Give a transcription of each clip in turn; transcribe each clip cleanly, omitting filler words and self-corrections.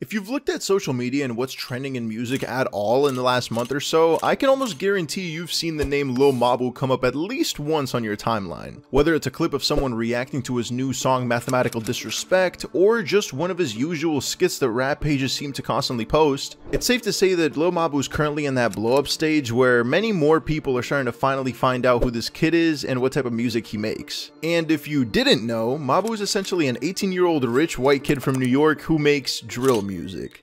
If you've looked at social media and what's trending in music at all in the last month or so, I can almost guarantee you've seen the name Lil Mabu come up at least once on your timeline. Whether it's a clip of someone reacting to his new song Mathematical Disrespect, or just one of his usual skits that rap pages seem to constantly post, it's safe to say that Lil Mabu is currently in that blow-up stage where many more people are starting to finally find out who this kid is and what type of music he makes. And if you didn't know, Mabu is essentially an 18-year-old rich white kid from New York who makes drill music.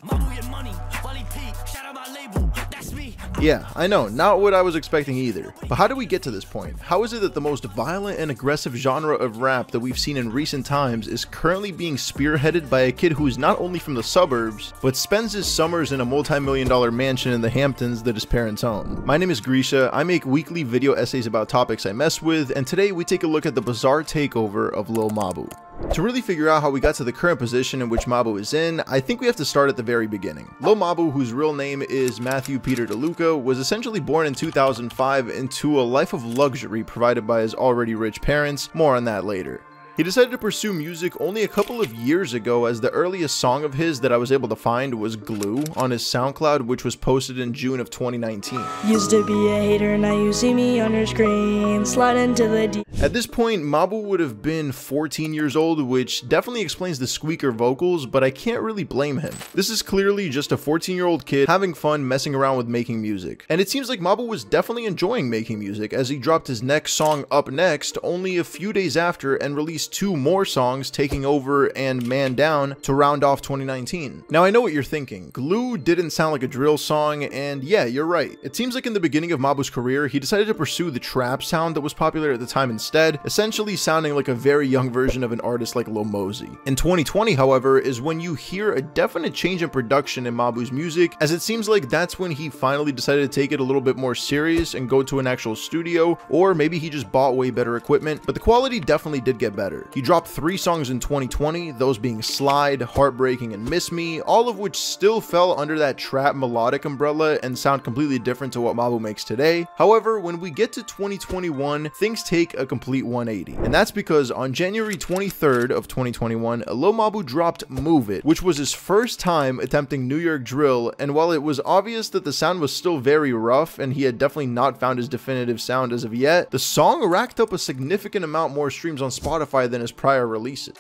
Yeah, I know, not what I was expecting either. But how do we get to this point? How is it that the most violent and aggressive genre of rap that we've seen in recent times is currently being spearheaded by a kid who is not only from the suburbs, but spends his summers in a multi-million-dollar mansion in the Hamptons that his parents own? My name is Grisha, I make weekly video essays about topics I mess with, and today we take a look at the bizarre takeover of Lil Mabu. To really figure out how we got to the current position in which Mabu is in, I think we have to start at the very beginning. Lil Mabu, whose real name is Matthew Peter DeLuca, was essentially born in 2005 into a life of luxury provided by his already rich parents. More on that later. He decided to pursue music only a couple of years ago, as the earliest song of his that I was able to find was Glue on his SoundCloud, which was posted in June of 2019. Used to be a hater, now you see me on your screen, slide into the D. At this point, Mabu would have been 14 years old, which definitely explains the squeaker vocals, but I can't really blame him. This is clearly just a 14-year-old kid having fun messing around with making music. And it seems like Mabu was definitely enjoying making music, as he dropped his next song, Up Next, only a few days after and released 2 more songs, Taking Over and Man Down, to round off 2019. Now I know what you're thinking, Glue didn't sound like a drill song, and yeah, you're right. It seems like in the beginning of Mabu's career, he decided to pursue the trap sound that was popular at the time instead, essentially sounding like a very young version of an artist like Lil Mosey. In 2020, however, is when you hear a definite change in production in Mabu's music, as it seems like that's when he finally decided to take it a little bit more serious and go to an actual studio, or maybe he just bought way better equipment, but the quality definitely did get better. He dropped 3 songs in 2020, those being Slide, Heartbreaking, and Miss Me, all of which still fell under that trap melodic umbrella and sound completely different to what Mabu makes today. However, when we get to 2021, things take a complete 180. And that's because on January 23rd of 2021, Lil Mabu dropped Move It, which was his first time attempting New York drill, and while it was obvious that the sound was still very rough and he had definitely not found his definitive sound as of yet, the song racked up a significant amount more streams on Spotify than his prior releases.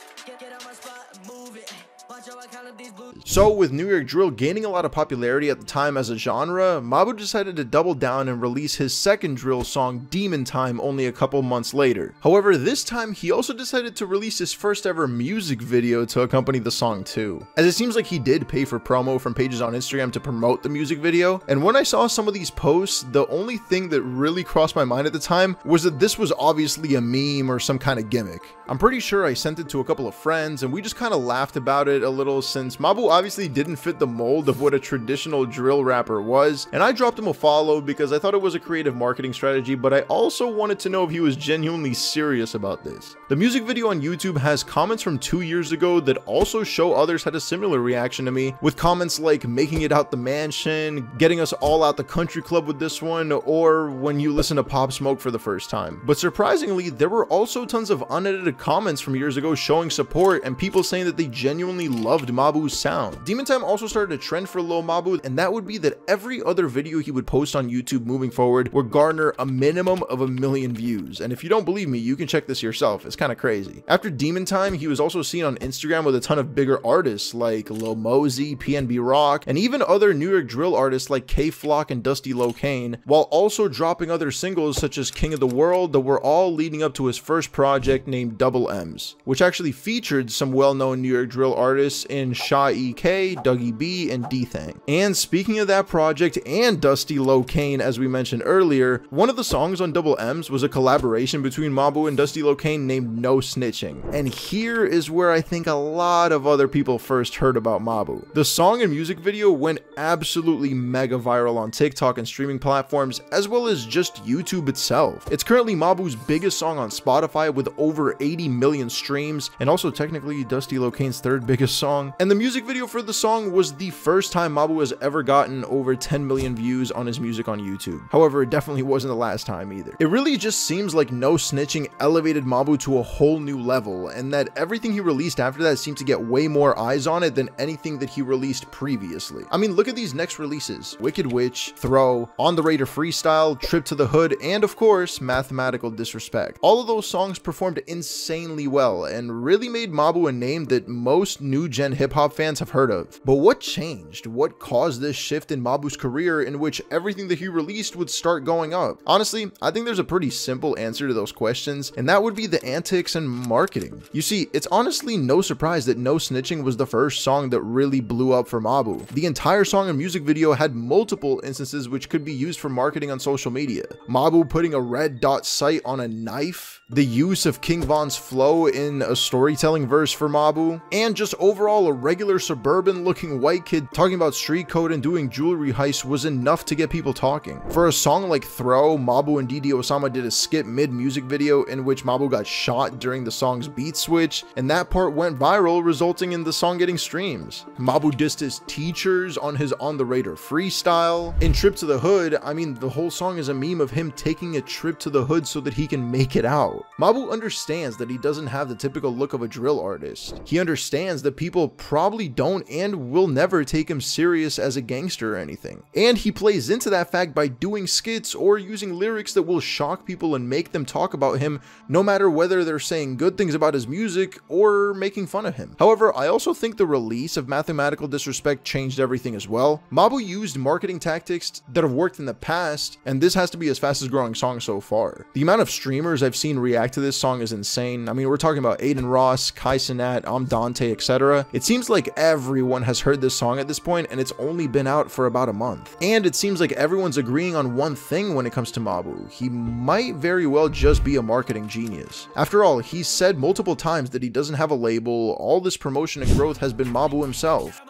So with New York drill gaining a lot of popularity at the time as a genre, Mabu decided to double down and release his second drill song, Demon Time, only a couple months later. However, this time he also decided to release his first ever music video to accompany the song too, as it seems like he did pay for promo from pages on Instagram to promote the music video. And when I saw some of these posts, the only thing that really crossed my mind at the time was that this was obviously a meme or some kind of gimmick. I'm pretty sure I sent it to a couple of friends and we just kind of laughed about it a little, since Mabu obviously didn't fit the mold of what a traditional drill rapper was, and I dropped him a follow because I thought it was a creative marketing strategy, but I also wanted to know if he was genuinely serious about this. The music video on YouTube has comments from 2 years ago that also show others had a similar reaction to me, with comments like making it out the mansion, getting us all out the country club with this one, or when you listen to Pop Smoke for the first time. But surprisingly, there were also tons of unedited comments from years ago showing support and people saying that they genuinely loved Mabu's sound. Demon Time also started a trend for Lil Mabu, and that would be that every other video he would post on YouTube moving forward would garner a minimum of 1 million views. And if you don't believe me, you can check this yourself. It's kind of crazy. After Demon Time, he was also seen on Instagram with a ton of bigger artists like Lil Mosey, PNB Rock, and even other New York drill artists like K-Flock and Dusty Locane, while also dropping other singles such as King of the World that were all leading up to his first project named Double M's, which actually featured some well-known New York drill artists in Sha EK, Dougie B, and D-Thang. And speaking of that project and Dusty Locane, as we mentioned earlier, one of the songs on Double M's was a collaboration between Mabu and Dusty Locane named No Snitching. And here is where I think a lot of other people first heard about Mabu. The song and music video went absolutely mega viral on TikTok and streaming platforms, as well as just YouTube itself. It's currently Mabu's biggest song on Spotify with over 80 million streams, and also technically Dusty Locane's 3rd biggest song. And the the music video for the song was the first time Mabu has ever gotten over 10 million views on his music on YouTube. However, it definitely wasn't the last time either. It really just seems like No Snitching elevated Mabu to a whole new level, and that everything he released after that seemed to get way more eyes on it than anything that he released previously. I mean, look at these next releases: Wicked Witch, Throw, On the Raider Freestyle, Trip to the Hood, and of course, Mathematical Disrespect. All of those songs performed insanely well and really made Mabu a name that most new gen hip-hop fans have heard of. But what changed? What caused this shift in Mabu's career in which everything that he released would start going up? Honestly, I think there's a pretty simple answer to those questions, and that would be the antics and marketing. You see, it's honestly no surprise that No Snitching was the first song that really blew up for Mabu. The entire song and music video had multiple instances which could be used for marketing on social media. Mabu putting a red dot sight on a knife, the use of King Von's flow in a storytelling verse for Mabu, and just overall a regular suburban looking white kid talking about street code and doing jewelry heists was enough to get people talking. For a song like Throw, Mabu and Didi Osama did a skit mid-music video in which Mabu got shot during the song's beat switch, and that part went viral, resulting in the song getting streams. Mabu dissed his teachers on his On the Raider freestyle. In Trip to the Hood, I mean, the whole song is a meme of him taking a trip to the hood so that he can make it out. Mabu understands that he doesn't have the typical look of a drill artist. He understands that people probably don't and will never take him serious as a gangster or anything. And he plays into that fact by doing skits or using lyrics that will shock people and make them talk about him, no matter whether they're saying good things about his music or making fun of him. However, I also think the release of Mathematical Disrespect changed everything as well. Mabu used marketing tactics that have worked in the past, and this has to be his fastest growing song so far. The amount of streamers I've seen react to this song is insane. I mean, we're talking about Aiden Ross, Kai Cenat, Dante, etc. It seems like everyone has heard this song at this point, and it's only been out for about a month. And it seems like everyone's agreeing on one thing when it comes to Mabu: he might very well just be a marketing genius. After all, he's said multiple times that he doesn't have a label. All this promotion and growth has been Mabu himself.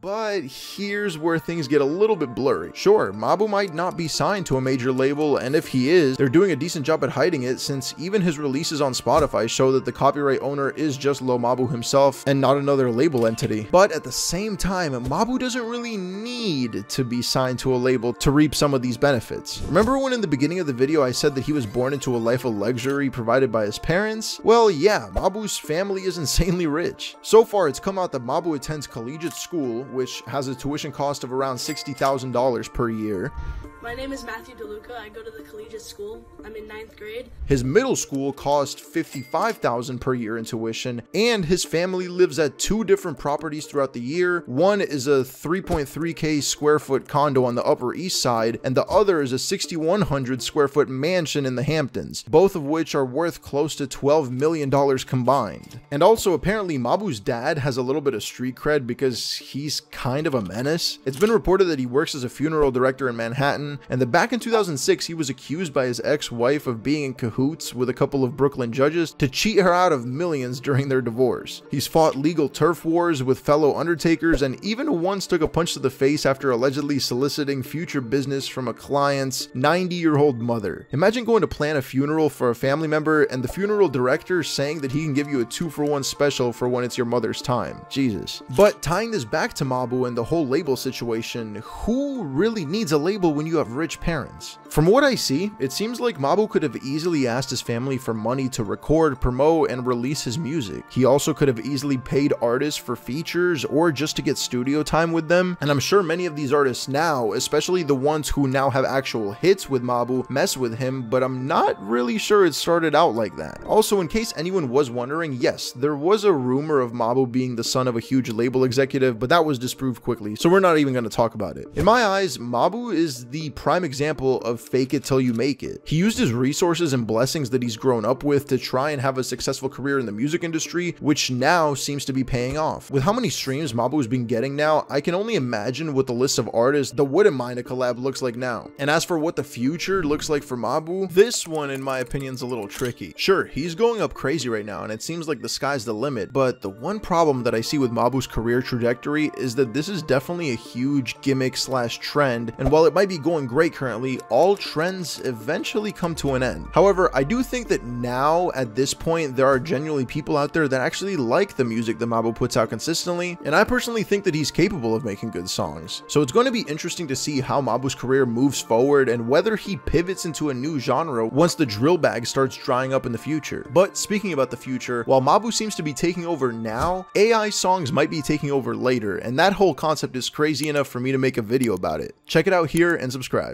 But here's where things get a little bit blurry. Sure, Mabu might not be signed to a major label, and if he is, they're doing a decent job at hiding it, since even his releases on Spotify show that the copyright owner is just Lil Mabu himself and not another label entity. But at the same time, Mabu doesn't really need to be signed to a label to reap some of these benefits. Remember when in the beginning of the video I said that he was born into a life of luxury provided by his parents? Well, yeah, Mabu's family is insanely rich. So far, it's come out that Mabu attends collegiate school, which has a tuition cost of around $60,000 per year. My name is Matthew DeLuca. I go to the collegiate school. I'm in 9th grade. His middle school cost $55,000 per year in tuition, and his family lives at 2 different properties throughout the year. One is a 3.3k square foot condo on the Upper East Side, and the other is a 6,100 square foot mansion in the Hamptons, both of which are worth close to $12 million combined. And also, apparently Mabu's dad has a little bit of street cred because he's kind of a menace. It's been reported that he works as a funeral director in Manhattan, and that back in 2006 he was accused by his ex-wife of being in cahoots with a couple of Brooklyn judges to cheat her out of millions during their divorce. He's fought legal turf wars with fellow undertakers, and even once took a punch to the face after allegedly soliciting future business from a client's 90-year-old mother. Imagine going to plan a funeral for a family member and the funeral director saying that he can give you a 2-for-1 special for when it's your mother's time. Jesus. But tying this back to Mabu and the whole label situation, who really needs a label when you have rich parents? From what I see, it seems like Mabu could have easily asked his family for money to record, promote, and release his music. He also could have easily paid artists for features or just to get studio time with them, and I'm sure many of these artists now, especially the ones who now have actual hits with Mabu, mess with him, but I'm not really sure it started out like that. Also, in case anyone was wondering, yes, there was a rumor of Mabu being the son of a huge label executive, but that was disproved quickly, so we're not even going to talk about it. In my eyes, Mabu is the prime example of fake it till you make it. He used his resources and blessings that he's grown up with to try and have a successful career in the music industry, which now seems to be paying off. With how many streams Mabu's been getting now, I can only imagine what the list of artists that wouldn't mind a collab looks like now. And as for what the future looks like for Mabu, this one in my opinion is a little tricky. Sure, he's going up crazy right now and it seems like the sky's the limit, but the one problem that I see with Mabu's career trajectory is that this is definitely a huge gimmick slash trend, and while it might be going great currently, all trends eventually come to an end. However, I do think that now, at this point, there are genuinely people out there that actually like the music that Mabo puts out consistently, and I personally think that he's capable of making good songs. So it's going to be interesting to see how Mabo's career moves forward and whether he pivots into a new genre once the drill bag starts drying up in the future. But speaking about the future, while Mabo seems to be taking over now, AI songs might be taking over later, and that whole concept is crazy enough for me to make a video about it. Check it out here and subscribe.